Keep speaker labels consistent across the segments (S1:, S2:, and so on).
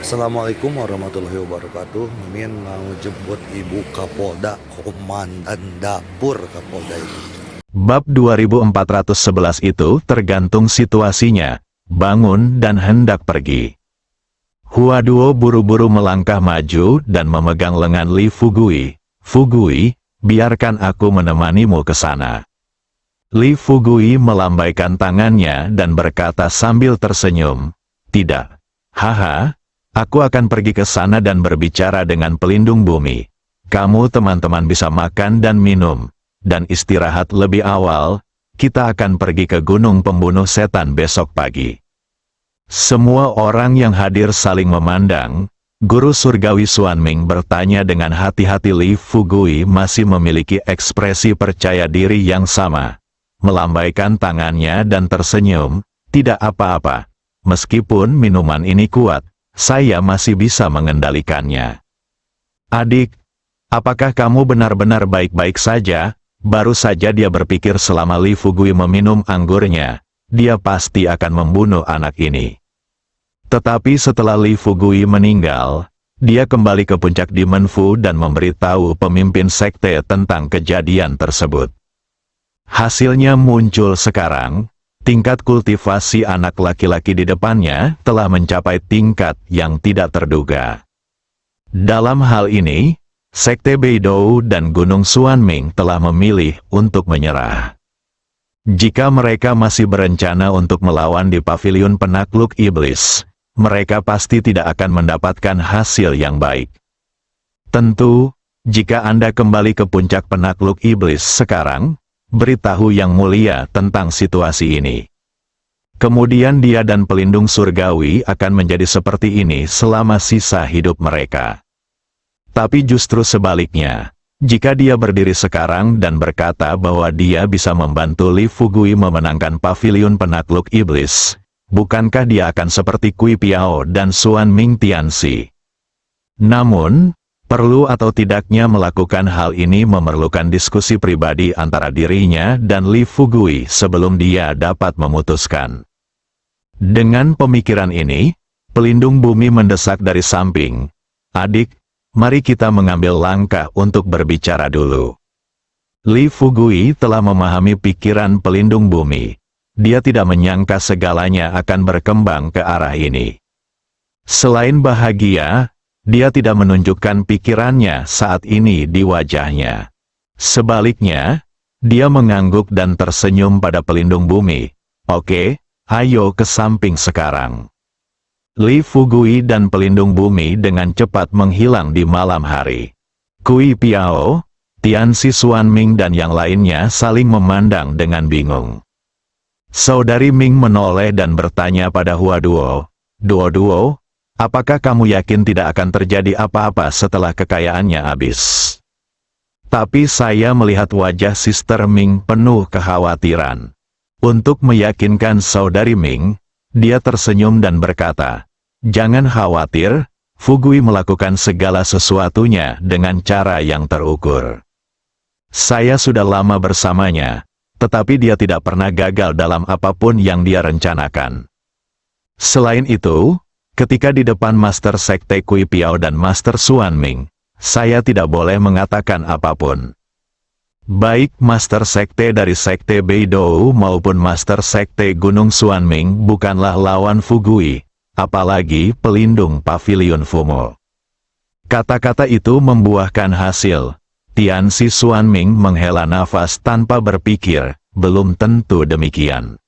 S1: Assalamualaikum warahmatullahi wabarakatuh. Mimin mau jemput Ibu Kapolda, Komandan Dapur Kapolda itu.
S2: Bab 2411 itu tergantung situasinya, bangun dan hendak pergi. Huaduo buru-buru melangkah maju dan memegang lengan Li Fugui. Fugui, biarkan aku menemanimu ke sana. Li Fugui melambaikan tangannya dan berkata sambil tersenyum, tidak. Haha, aku akan pergi ke sana dan berbicara dengan pelindung bumi. Kamu teman-teman bisa makan dan minum dan istirahat lebih awal, kita akan pergi ke gunung pembunuh setan besok pagi. Semua orang yang hadir saling memandang. Guru surgawi Xuanming bertanya dengan hati-hati. Li Fugui masih memiliki ekspresi percaya diri yang sama. Melambaikan tangannya dan tersenyum, tidak apa-apa. Meskipun minuman ini kuat, saya masih bisa mengendalikannya. Adik, apakah kamu benar-benar baik-baik saja? Baru saja dia berpikir selama Li Fugui meminum anggurnya, dia pasti akan membunuh anak ini. Tetapi setelah Li Fugui meninggal, dia kembali ke puncak Demon Fu dan memberitahu pemimpin sekte tentang kejadian tersebut. Hasilnya muncul sekarang, tingkat kultivasi anak laki-laki di depannya telah mencapai tingkat yang tidak terduga. Dalam hal ini, Sekte Beidou dan Gunung Xuanming telah memilih untuk menyerah. Jika mereka masih berencana untuk melawan di pavilion penakluk iblis, mereka pasti tidak akan mendapatkan hasil yang baik. Tentu, jika Anda kembali ke puncak penakluk iblis sekarang, beritahu Yang Mulia tentang situasi ini. Kemudian dia dan pelindung surgawi akan menjadi seperti ini selama sisa hidup mereka. Tapi justru sebaliknya, jika dia berdiri sekarang dan berkata bahwa dia bisa membantu Li Fugui memenangkan pavilion penakluk iblis, bukankah dia akan seperti Kui Piao dan Xuanming Tianxi? Namun, perlu atau tidaknya melakukan hal ini memerlukan diskusi pribadi antara dirinya dan Li Fugui sebelum dia dapat memutuskan. Dengan pemikiran ini, pelindung bumi mendesak dari samping, adik, mari kita mengambil langkah untuk berbicara dulu. Li Fugui telah memahami pikiran pelindung bumi. Dia tidak menyangka segalanya akan berkembang ke arah ini. Selain bahagia, dia tidak menunjukkan pikirannya saat ini di wajahnya. Sebaliknya, dia mengangguk dan tersenyum pada pelindung bumi. Oke, ayo ke samping sekarang. Li Fugui dan pelindung bumi dengan cepat menghilang di malam hari. Kui Piao, Tianxi Xuanming dan yang lainnya saling memandang dengan bingung. Saudari Ming menoleh dan bertanya pada Huaduo, Duo, apakah kamu yakin tidak akan terjadi apa-apa setelah kekayaannya habis? Tapi saya melihat wajah Sister Ming penuh kekhawatiran. Untuk meyakinkan Saudari Ming, dia tersenyum dan berkata, jangan khawatir, Fugui melakukan segala sesuatunya dengan cara yang terukur. Saya sudah lama bersamanya, tetapi dia tidak pernah gagal dalam apapun yang dia rencanakan. Selain itu, ketika di depan Master Sekte Kui Piao dan Master Xuanming, saya tidak boleh mengatakan apapun. Baik Master Sekte dari Sekte Beidou maupun Master Sekte Gunung Xuanming bukanlah lawan Fugui, apalagi pelindung pavilion Fumo. Kata-kata itu membuahkan hasil. Tianxi Xuanming menghela nafas tanpa berpikir, belum tentu demikian.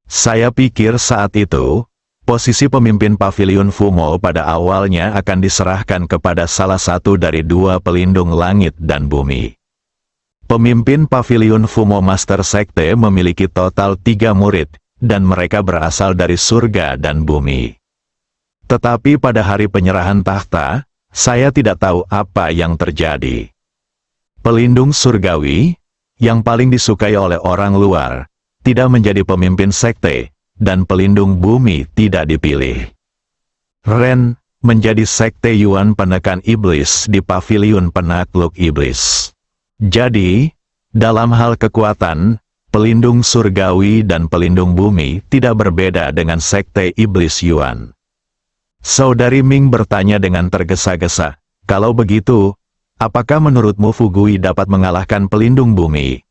S2: Saya pikir saat itu, posisi pemimpin pavilion Fumo pada awalnya akan diserahkan kepada salah satu dari dua pelindung langit dan bumi. Pemimpin pavilion Fumo Master Sekte memiliki total 3 murid, dan mereka berasal dari surga dan bumi. Tetapi pada hari penyerahan tahta, saya tidak tahu apa yang terjadi. Pelindung surgawi, yang paling disukai oleh orang luar, tidak menjadi pemimpin sekte, dan pelindung bumi tidak dipilih. Ren, menjadi sekte Yuan penekan iblis di pavilion penakluk iblis. Jadi, dalam hal kekuatan, pelindung surgawi dan pelindung bumi tidak berbeda dengan sekte iblis Yuan. Saudari Ming bertanya dengan tergesa-gesa, kalau begitu, apakah menurutmu Fugui dapat mengalahkan pelindung bumi?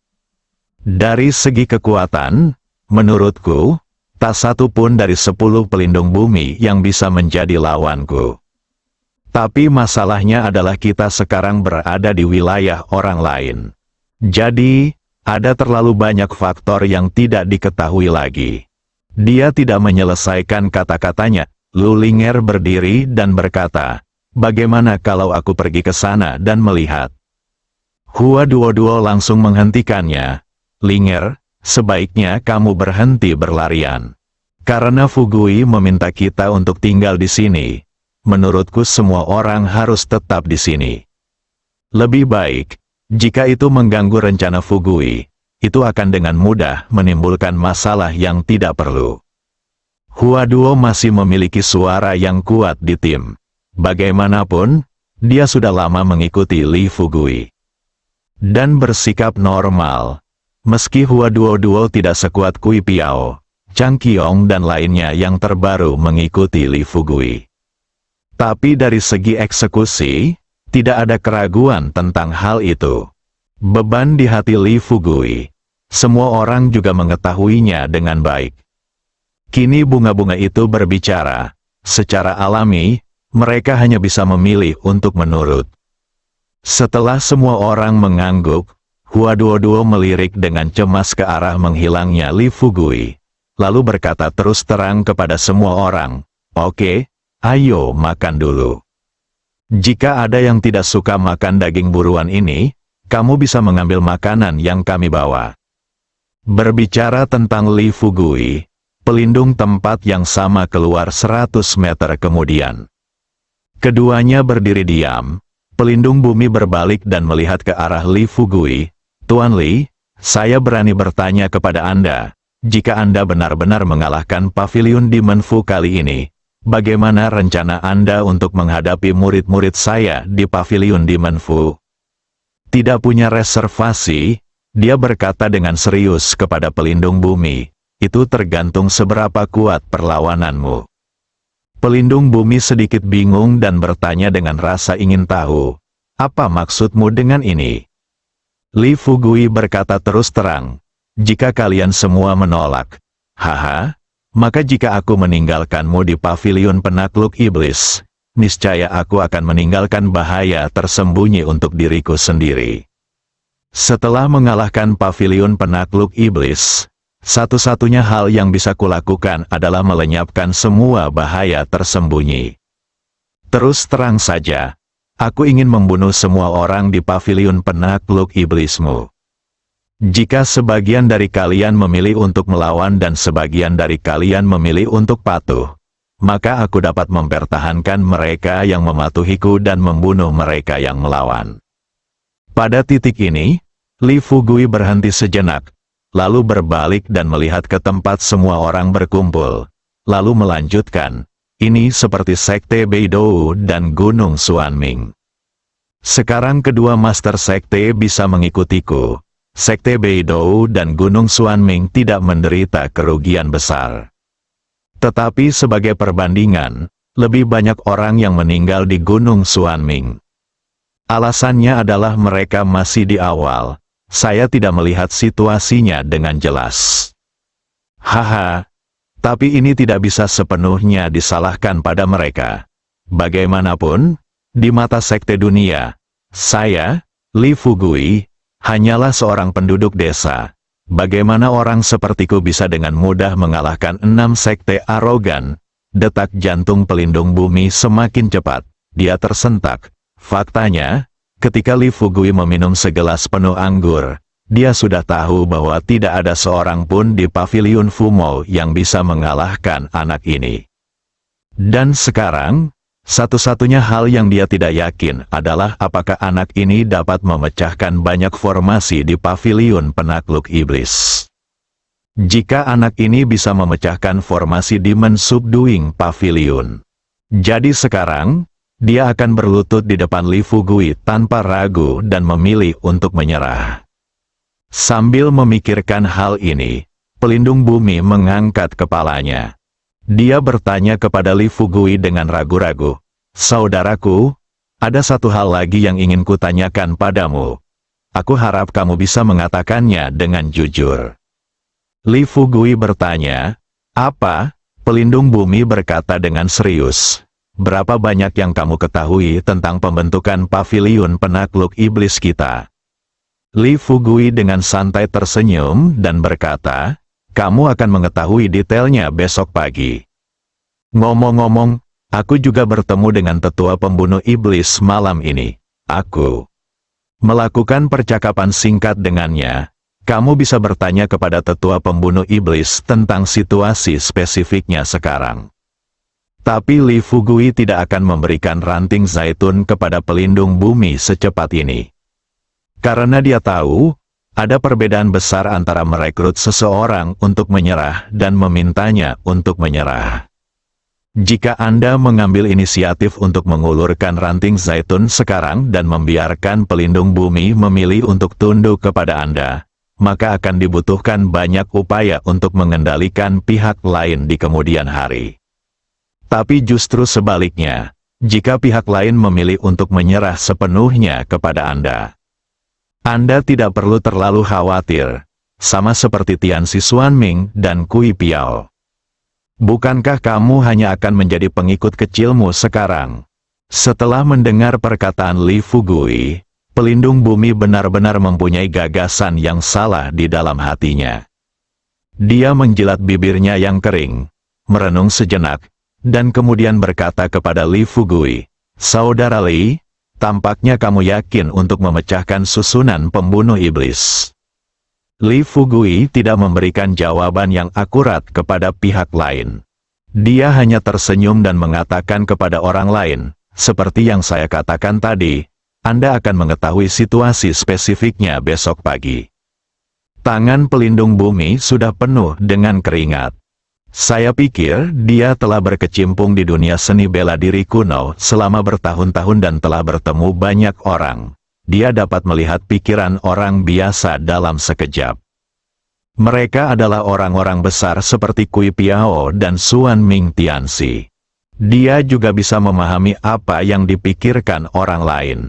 S2: Dari segi kekuatan, menurutku, tak satu pun dari 10 pelindung bumi yang bisa menjadi lawanku. Tapi masalahnya adalah kita sekarang berada di wilayah orang lain. Jadi, ada terlalu banyak faktor yang tidak diketahui lagi. Dia tidak menyelesaikan kata-katanya. Lu Linger berdiri dan berkata, bagaimana kalau aku pergi ke sana dan melihat? Hua Duo langsung menghentikannya. Linger, sebaiknya kamu berhenti berlarian. Karena Fugui meminta kita untuk tinggal di sini. Menurutku semua orang harus tetap di sini. Lebih baik, jika itu mengganggu rencana Fugui, itu akan dengan mudah menimbulkan masalah yang tidak perlu. Hua Duo masih memiliki suara yang kuat di tim. Bagaimanapun, dia sudah lama mengikuti Li Fugui. Dan bersikap normal. Meski Hua Duo tidak sekuat Kui Piao, Chang Qiong dan lainnya yang terbaru mengikuti Li Fugui. Tapi dari segi eksekusi, tidak ada keraguan tentang hal itu. Beban di hati Li Fugui. Semua orang juga mengetahuinya dengan baik. Kini bunga-bunga itu berbicara. Secara alami, mereka hanya bisa memilih untuk menurut. Setelah semua orang mengangguk, Hua Duo melirik dengan cemas ke arah menghilangnya Li Fugui. Lalu berkata terus terang kepada semua orang, "Oke, ayo makan dulu. Jika ada yang tidak suka makan daging buruan ini, kamu bisa mengambil makanan yang kami bawa." Berbicara tentang Li Fugui, pelindung tempat yang sama keluar 100 meter kemudian. Keduanya berdiri diam. Pelindung bumi berbalik dan melihat ke arah Li Fugui. "Tuan Li, saya berani bertanya kepada Anda, jika Anda benar-benar mengalahkan Pavilion Demon Fu kali ini, bagaimana rencana Anda untuk menghadapi murid-murid saya di Pavilion Demon Fu?" Tidak punya reservasi, dia berkata dengan serius kepada pelindung bumi, "Itu tergantung seberapa kuat perlawananmu." Pelindung bumi sedikit bingung dan bertanya dengan rasa ingin tahu, "Apa maksudmu dengan ini?" Li Fugui berkata terus terang, "Jika kalian semua menolak, haha, maka jika aku meninggalkanmu di pavilion penakluk iblis, niscaya aku akan meninggalkan bahaya tersembunyi untuk diriku sendiri." Setelah mengalahkan pavilion penakluk iblis, satu-satunya hal yang bisa kulakukan adalah melenyapkan semua bahaya tersembunyi. Terus terang saja, aku ingin membunuh semua orang di pavilion penakluk iblismu. Jika sebagian dari kalian memilih untuk melawan dan sebagian dari kalian memilih untuk patuh, maka aku dapat mempertahankan mereka yang mematuhiku dan membunuh mereka yang melawan. Pada titik ini, Li Fugui berhenti sejenak, lalu berbalik dan melihat ke tempat semua orang berkumpul, lalu melanjutkan, "Ini seperti Sekte Beidou dan Gunung Xuanming. Sekarang kedua master sekte bisa mengikutiku. Sekte Beidou dan Gunung Xuanming tidak menderita kerugian besar. Tetapi sebagai perbandingan, lebih banyak orang yang meninggal di Gunung Xuanming. Alasannya adalah mereka masih di awal. Saya tidak melihat situasinya dengan jelas. Haha, tapi ini tidak bisa sepenuhnya disalahkan pada mereka. Bagaimanapun, di mata sekte dunia, saya, Li Fugui, hanyalah seorang penduduk desa. Bagaimana orang sepertiku bisa dengan mudah mengalahkan 6 sekte arogan?" Detak jantung pelindung bumi semakin cepat. Dia tersentak. Faktanya, ketika Li Fugui meminum segelas penuh anggur, dia sudah tahu bahwa tidak ada seorang pun di pavilion Fumo yang bisa mengalahkan anak ini. Dan sekarang, satu-satunya hal yang dia tidak yakin adalah apakah anak ini dapat memecahkan banyak formasi di pavilion penakluk iblis. Jika anak ini bisa memecahkan formasi Demon Subduing Pavilion, jadi sekarang, dia akan berlutut di depan Li Fugui tanpa ragu dan memilih untuk menyerah. Sambil memikirkan hal ini, pelindung bumi mengangkat kepalanya. Dia bertanya kepada Li Fugui dengan ragu-ragu. Saudaraku, ada satu hal lagi yang ingin kutanyakan padamu. Aku harap kamu bisa mengatakannya dengan jujur. Li Fugui bertanya, apa? Pelindung bumi berkata dengan serius. Berapa banyak yang kamu ketahui tentang pembentukan paviliun penakluk iblis kita? Li Fugui dengan santai tersenyum dan berkata, kamu akan mengetahui detailnya besok pagi. Ngomong-ngomong, aku juga bertemu dengan tetua pembunuh iblis malam ini. Aku melakukan percakapan singkat dengannya. Kamu bisa bertanya kepada tetua pembunuh iblis tentang situasi spesifiknya sekarang. Tapi Li Fugui tidak akan memberikan ranting zaitun kepada pelindung bumi secepat ini. Karena dia tahu, ada perbedaan besar antara merekrut seseorang untuk menyerah dan memintanya untuk menyerah. Jika Anda mengambil inisiatif untuk mengulurkan ranting zaitun sekarang dan membiarkan pelindung bumi memilih untuk tunduk kepada Anda, maka akan dibutuhkan banyak upaya untuk mengendalikan pihak lain di kemudian hari. Tapi justru sebaliknya, jika pihak lain memilih untuk menyerah sepenuhnya kepada Anda tidak perlu terlalu khawatir, sama seperti Tian Xuanming dan Kui Piao. Bukankah kamu hanya akan menjadi pengikut kecilmu sekarang? Setelah mendengar perkataan Li Fugui, pelindung bumi benar-benar mempunyai gagasan yang salah di dalam hatinya. Dia menjilat bibirnya yang kering, merenung sejenak, dan kemudian berkata kepada Li Fugui, Saudara Li, tampaknya kamu yakin untuk memecahkan susunan pembunuh iblis. Li Fugui tidak memberikan jawaban yang akurat kepada pihak lain. Dia hanya tersenyum dan mengatakan kepada orang lain, seperti yang saya katakan tadi, Anda akan mengetahui situasi spesifiknya besok pagi. Tangan pelindung bumi sudah penuh dengan keringat. Saya pikir dia telah berkecimpung di dunia seni bela diri kuno selama bertahun-tahun dan telah bertemu banyak orang. Dia dapat melihat pikiran orang biasa dalam sekejap. Mereka adalah orang-orang besar seperti Kui Piao dan Xuanming Tianxi. Dia juga bisa memahami apa yang dipikirkan orang lain.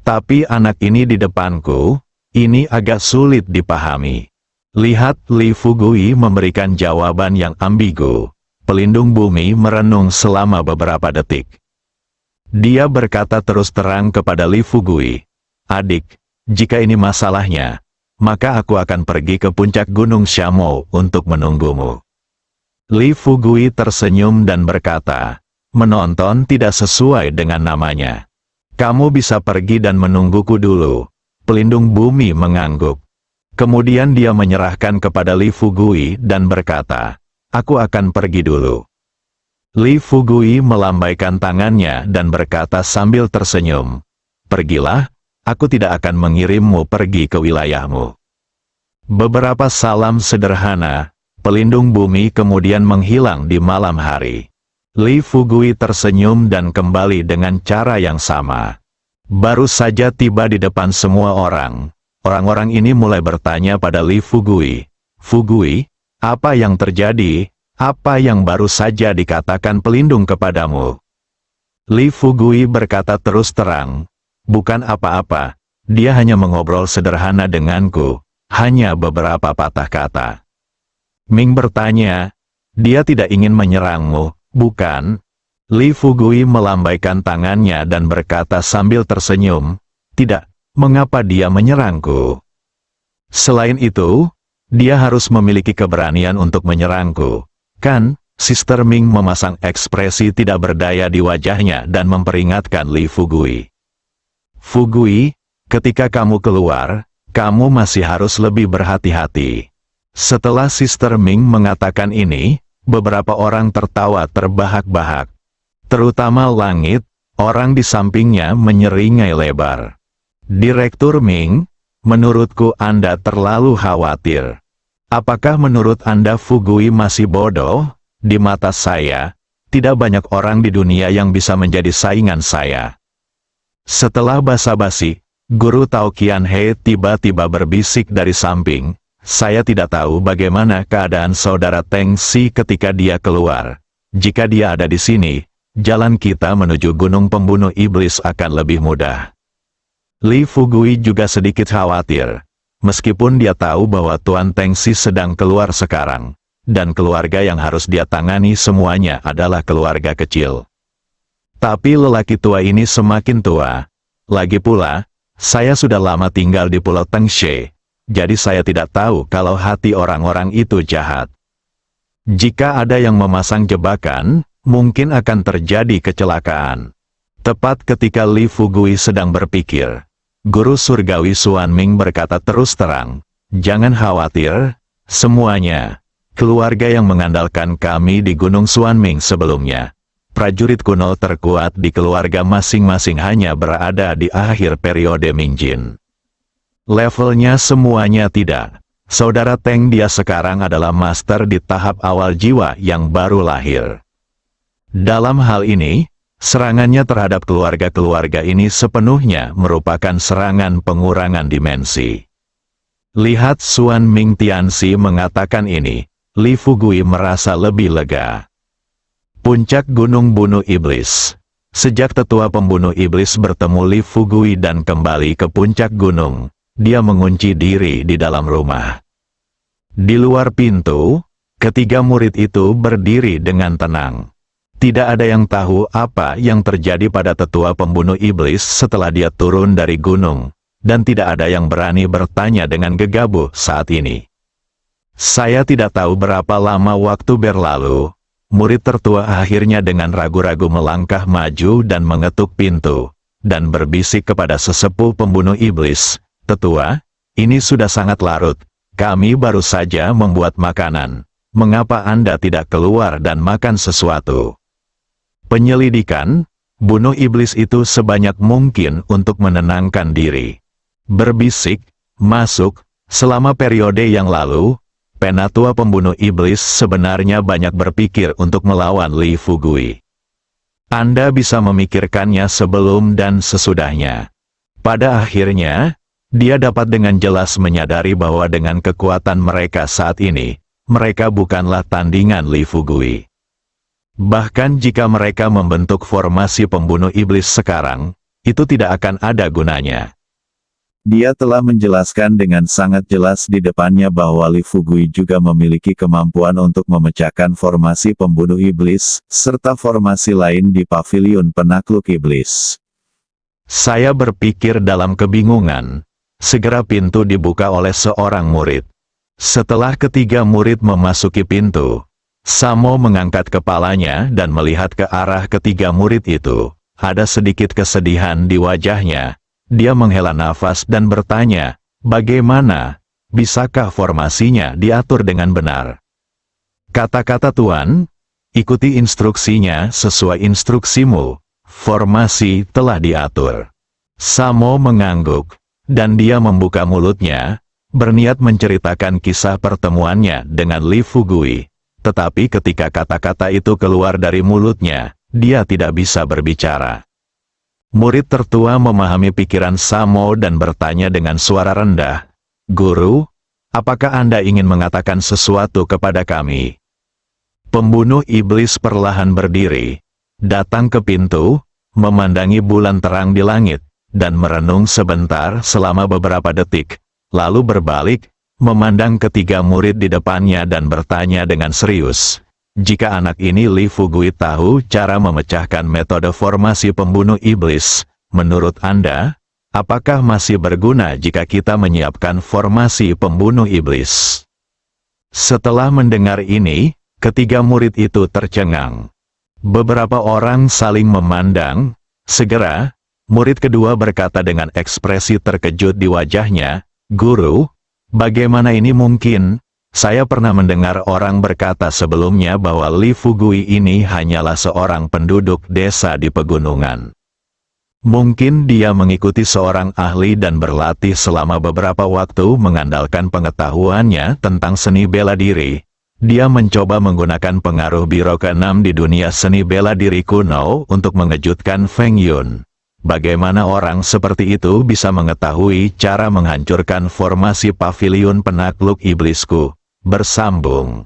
S2: Tapi anak ini di depanku, ini agak sulit dipahami. Lihat Li Fugui memberikan jawaban yang ambigu. Pelindung bumi merenung selama beberapa detik. Dia berkata terus terang kepada Li Fugui, Adik, jika ini masalahnya, maka aku akan pergi ke puncak Gunung Xiamo untuk menunggumu. Li Fugui tersenyum dan berkata, menonton tidak sesuai dengan namanya. Kamu bisa pergi dan menungguku dulu. Pelindung bumi mengangguk. Kemudian dia menyerahkan kepada Li Fugui dan berkata, aku akan pergi dulu. Li Fugui melambaikan tangannya dan berkata sambil tersenyum, pergilah. Aku tidak akan mengirimmu pergi ke wilayahmu. Beberapa salam sederhana, pelindung bumi kemudian menghilang di malam hari. Li Fugui tersenyum dan kembali dengan cara yang sama. Baru saja tiba di depan semua orang, orang-orang ini mulai bertanya pada Li Fugui, Fugui, apa yang terjadi? Apa yang baru saja dikatakan pelindung kepadamu? Li Fugui berkata terus terang, bukan apa-apa, dia hanya mengobrol sederhana denganku, hanya beberapa patah kata. Ming bertanya, dia tidak ingin menyerangmu, bukan? Li Fugui melambaikan tangannya dan berkata sambil tersenyum, tidak, mengapa dia menyerangku? Selain itu, dia harus memiliki keberanian untuk menyerangku, kan? Sister Ming memasang ekspresi tidak berdaya di wajahnya dan memperingatkan Li Fugui. Fugui, ketika kamu keluar, kamu masih harus lebih berhati-hati. Setelah Sister Ming mengatakan ini, beberapa orang tertawa terbahak-bahak. Terutama Langit, orang di sampingnya menyeringai lebar. Direktur Ming, menurutku Anda terlalu khawatir. Apakah menurut Anda Fugui masih bodoh? Di mata saya, tidak banyak orang di dunia yang bisa menjadi saingan saya. Setelah basa-basi, Guru Tao Qian He tiba-tiba berbisik dari samping, saya tidak tahu bagaimana keadaan saudara Teng Si ketika dia keluar. Jika dia ada di sini, jalan kita menuju Gunung Pembunuh Iblis akan lebih mudah. Li Fugui juga sedikit khawatir, meskipun dia tahu bahwa Tuan Tengsi sedang keluar sekarang, dan keluarga yang harus dia tangani semuanya adalah keluarga kecil. Tapi lelaki tua ini semakin tua. Lagi pula, saya sudah lama tinggal di Pulau Tengshe, jadi saya tidak tahu kalau hati orang-orang itu jahat. Jika ada yang memasang jebakan, mungkin akan terjadi kecelakaan. Tepat ketika Li Fugui sedang berpikir, Guru Surgawi Xuan Ming berkata terus terang, "Jangan khawatir, semuanya. Keluarga yang mengandalkan kami di Gunung Xuan Ming sebelumnya. Prajurit kuno terkuat di keluarga masing-masing hanya berada di akhir periode Mingjin. Levelnya semuanya tidak. Saudara Teng dia sekarang adalah master di tahap awal jiwa yang baru lahir. Dalam hal ini, serangannya terhadap keluarga-keluarga ini sepenuhnya merupakan serangan pengurangan dimensi." Lihat Xuan Ming Tianxi mengatakan ini, Li Fugui merasa lebih lega. Puncak Gunung Bunuh Iblis. Sejak tetua pembunuh iblis bertemu Li Fugui dan kembali ke puncak gunung, dia mengunci diri di dalam rumah. Di luar pintu, ketiga murid itu berdiri dengan tenang. Tidak ada yang tahu apa yang terjadi pada tetua pembunuh iblis setelah dia turun dari gunung, dan tidak ada yang berani bertanya dengan gegabah saat ini. Saya tidak tahu berapa lama waktu berlalu, murid tertua akhirnya dengan ragu-ragu melangkah maju dan mengetuk pintu, dan berbisik kepada sesepuh pembunuh iblis, "Tetua, ini sudah sangat larut, kami baru saja membuat makanan, mengapa Anda tidak keluar dan makan sesuatu?" Penyelidikan, bunuh iblis itu sebanyak mungkin untuk menenangkan diri. Berbisik, masuk, selama periode yang lalu, Penatua pembunuh iblis sebenarnya banyak berpikir untuk melawan Li Fugui. Anda bisa memikirkannya sebelum dan sesudahnya. Pada akhirnya, dia dapat dengan jelas menyadari bahwa dengan kekuatan mereka saat ini, mereka bukanlah tandingan Li Fugui. Bahkan jika mereka membentuk formasi pembunuh iblis sekarang, itu tidak akan ada gunanya.
S3: Dia telah menjelaskan dengan sangat jelas di depannya bahwa Li Fugui juga memiliki kemampuan untuk memecahkan formasi pembunuh iblis, serta formasi lain di pavilion penakluk iblis.
S2: Saya berpikir dalam kebingungan. Segera pintu dibuka oleh seorang murid. Setelah ketiga murid memasuki pintu, Samo mengangkat kepalanya dan melihat ke arah ketiga murid itu. Ada sedikit kesedihan di wajahnya. Dia menghela nafas dan bertanya, "Bagaimana? Bisakah formasinya diatur dengan benar?" "Kata-kata Tuan, ikuti instruksinya sesuai instruksimu. Formasi telah diatur." Samo mengangguk, dan dia membuka mulutnya, berniat menceritakan kisah pertemuannya dengan Li Fugui. Tetapi ketika kata-kata itu keluar dari mulutnya, dia tidak bisa berbicara. Murid tertua memahami pikiran Samo dan bertanya dengan suara rendah, "Guru, apakah Anda ingin mengatakan sesuatu kepada kami?" Pembunuh iblis perlahan berdiri, datang ke pintu, memandangi bulan terang di langit, dan merenung sebentar selama beberapa detik, lalu berbalik, memandang ketiga murid di depannya dan bertanya dengan serius, "Jika anak ini Li Fugui tahu cara memecahkan metode formasi pembunuh iblis, menurut Anda, apakah masih berguna jika kita menyiapkan formasi pembunuh iblis?" Setelah mendengar ini, ketiga murid itu tercengang. Beberapa orang saling memandang. Segera, murid kedua berkata dengan ekspresi terkejut di wajahnya, "Guru, bagaimana ini mungkin? Saya pernah mendengar orang berkata sebelumnya bahwa Li Fugui ini hanyalah seorang penduduk desa di pegunungan. Mungkin dia mengikuti seorang ahli dan berlatih selama beberapa waktu mengandalkan pengetahuannya tentang seni bela diri. Dia mencoba menggunakan pengaruh biro ke-6 di dunia seni bela diri kuno untuk mengejutkan Feng Yun. Bagaimana orang seperti itu bisa mengetahui cara menghancurkan formasi pavilion penakluk iblisku?" Bersambung.